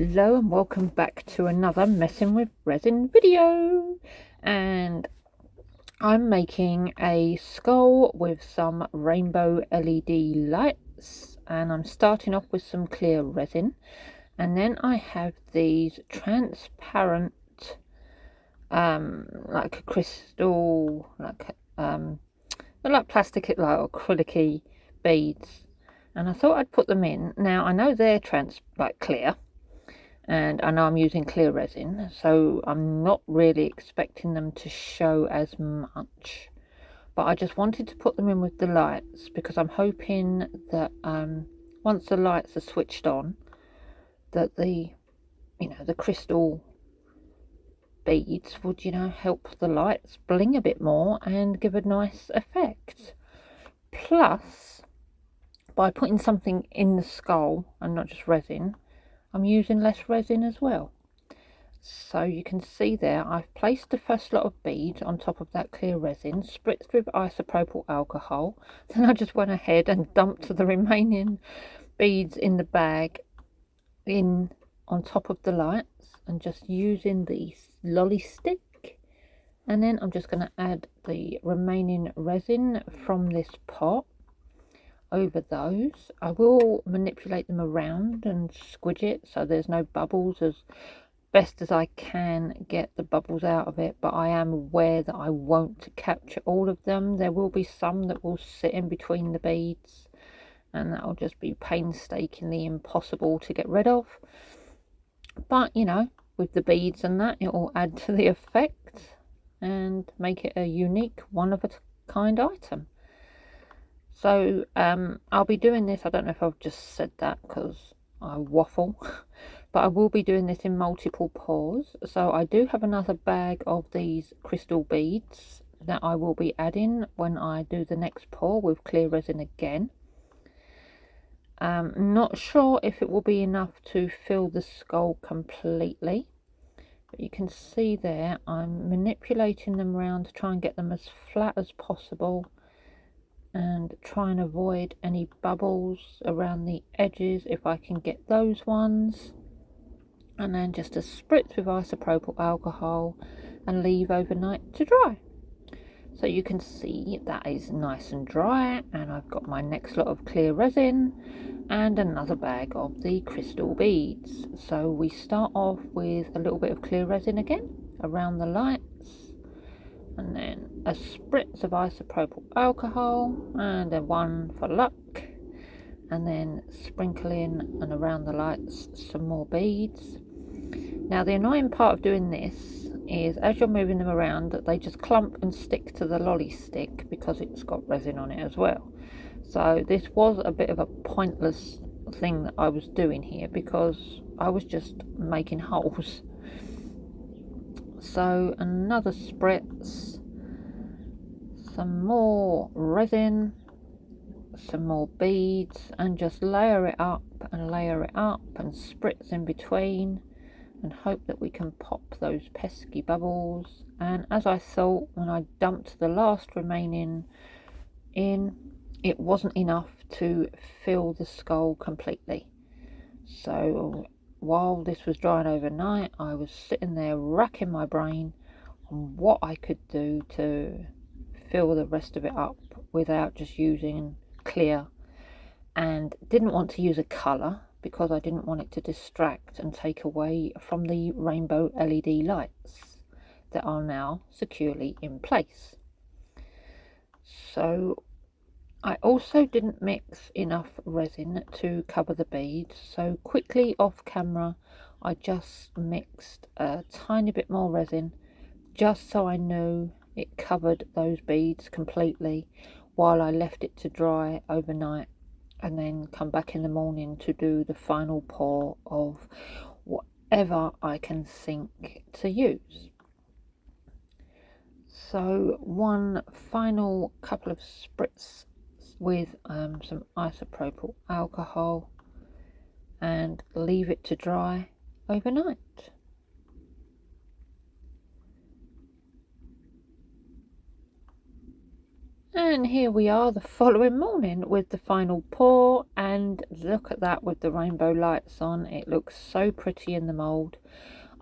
Hello and welcome back to another Messing with Resin video, and I'm making a skull with some rainbow LED lights, and I'm starting off with some clear resin, and then I have these transparent like a crystal, like plastic, like acrylic beads, and I thought I'd put them in. Now I know they're clear, and I know I'm using clear resin, so I'm not really expecting them to show as much, but I just wanted to put them in with the lights because I'm hoping that once the lights are switched on, that the crystal beads would help the lights bling a bit more and give a nice effect. Plus, by putting something in the skull and not just resin, I'm using less resin as well. So you can see there, I've placed the first lot of beads on top of that clear resin, spritzed with isopropyl alcohol. Then I just went ahead and dumped the remaining beads in the bag on top of the lights, and just using the lolly stick. And then I'm just going to add the remaining resin from this pot over those. I will manipulate them around and squidge it so there's no bubbles, as best as I can get the bubbles out of it, but I am aware that I won't capture all of them. There will be some that will sit in between the beads, and that will just be painstakingly impossible to get rid of. But with the beads and that, it will add to the effect and make it a unique, one of a kind item. So I'll be doing this, I don't know if I've just said that because I waffle, but I will be doing this in multiple pours. So I do have another bag of these crystal beads that I will be adding when I do the next pour with clear resin again. Not sure if it will be enough to fill the skull completely, but you can see there I'm manipulating them around to try and get them as flat as possible and try and avoid any bubbles around the edges if I can get those ones. And then just a spritz with isopropyl alcohol and leave overnight to dry. So you can see that is nice and dry, and I've got my next lot of clear resin and another bag of the crystal beads. So we start off with a little bit of clear resin again around the lights, and then a spritz of isopropyl alcohol, and then one for luck, and then sprinkle in and around the lights some more beads. Now the annoying part of doing this is, as you're moving them around, they just clump and stick to the lolly stick because it's got resin on it as well. So this was a bit of a pointless thing that I was doing here because I was just making holes. So another spritz, some more resin, some more beads, and just layer it up and spritz in between, and hope that we can pop those pesky bubbles. And as I thought, when I dumped the last remaining in, it wasn't enough to fill the skull completely. So while this was drying overnight, I was sitting there racking my brain on what I could do to fill the rest of it up without just using clear, and didn't want to use a colour because I didn't want it to distract and take away from the rainbow LED lights that are now securely in place. So I also didn't mix enough resin to cover the beads, so quickly off camera I just mixed a tiny bit more resin just so I knew it covered those beads completely, while I left it to dry overnight and then come back in the morning to do the final pour of whatever I can think to use. So one final couple of spritz with some isopropyl alcohol and leave it to dry overnight. And here we are the following morning with the final pour, and look at that with the rainbow lights on. It looks so pretty in the mould.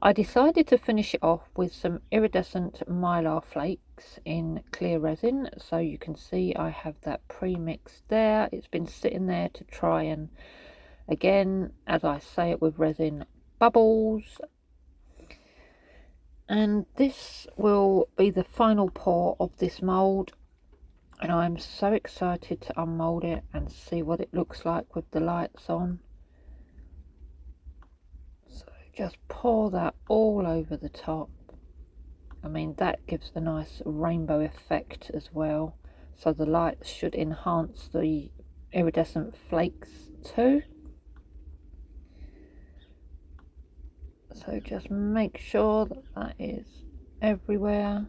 I decided to finish it off with some iridescent mylar flakes in clear resin, so you can see I have that pre-mixed there. It's been sitting there to try and, again, as I say it with resin, bubbles. And this will be the final pour of this mould, and I'm so excited to unmold it and see what it looks like with the lights on. So just pour that all over the top. I mean, that gives the nice rainbow effect as well, so the lights should enhance the iridescent flakes too. So just make sure that that is everywhere,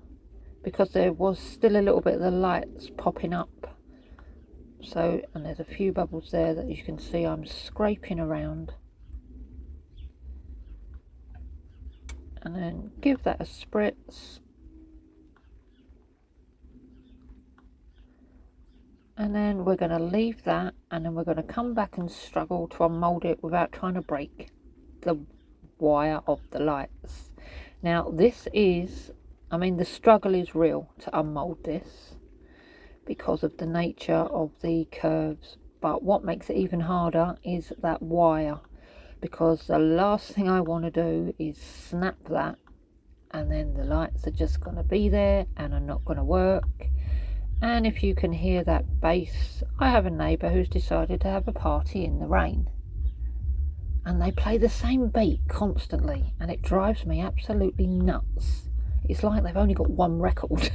because there was still a little bit of the lights popping up. So, and there's a few bubbles there that you can see I'm scraping around. And then give that a spritz. And then we're going to leave that, and then we're going to come back and struggle to unmold it without trying to break the wire of the lights. Now this is, I mean, the struggle is real to unmold this because of the nature of the curves, but what makes it even harder is that wire, because the last thing I want to do is snap that and then the lights are just going to be there and are not going to work. And if you can hear that bass, I have a neighbour who's decided to have a party in the rain, and they play the same beat constantly, and it drives me absolutely nuts. It's like they've only got one record.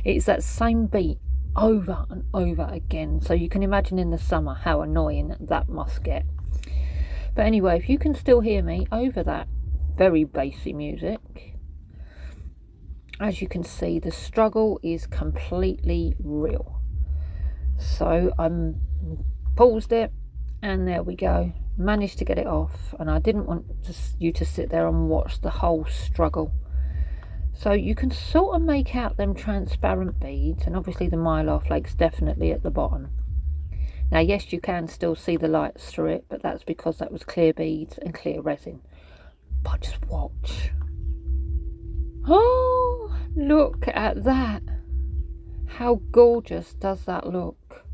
It's that same beat over and over again, so you can imagine in the summer how annoying that must get. But anyway, if you can still hear me over that very bassy music, as you can see, the struggle is completely real. So I'm paused it, and there we go, managed to get it off, and I didn't want you to sit there and watch the whole struggle. So you can sort of make out them transparent beads, and obviously the mylar flakes definitely at the bottom. Now yes, you can still see the lights through it, but that's because that was clear beads and clear resin. But just watch. Oh, look at that. How gorgeous does that look?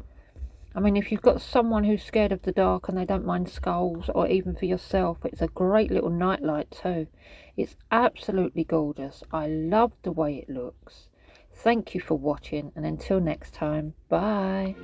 I mean, if you've got someone who's scared of the dark and they don't mind skulls, or even for yourself, it's a great little night light too. It's absolutely gorgeous. I love the way it looks. Thank you for watching, and until next time, bye.